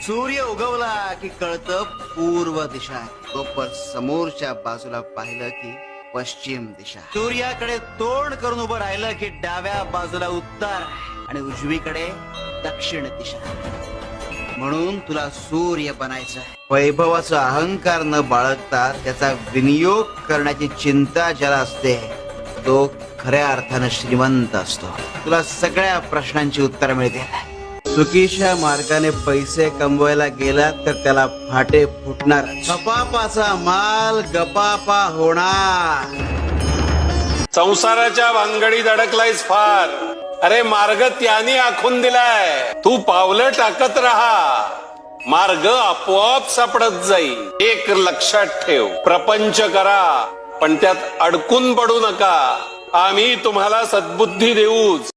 सूर्य उगवला की कळतं पूर्व दिशा, बरोबर समोरच्या बाजूला पाहिलं की पश्चिम दिशा. सूर्याकडे तोंड करून उभं राहिलं की डाव्या बाजूला उत्तर आणि उजवीकडे दक्षिण दिशा. म्हणून तुला सूर्य बनायचं. वैभवाचा अहंकार न बाळगता त्याचा विनियोग करण्याची चिंता ज्याला असते तो खऱ्या अर्थानं श्रीमंत असतो. तुला सगळ्या प्रश्नांची उत्तर मिळतील. चुकीच्या मार्गाने पैसे कमवायला गेला तर त्याला फाटे फुटणार. गपापाचा माल गपापा होणार. संसाराच्या भानगडीत अडकलायस फार. अरे मार्ग त्याने आखून दिलाय, तू पावलं टाकत राहा, मार्ग आपोआप सापडत जाईल. एक लक्षात ठेव, प्रपंच करा पण त्यात अडकून पडू नका. आम्ही तुम्हाला सद्बुद्धी देऊच.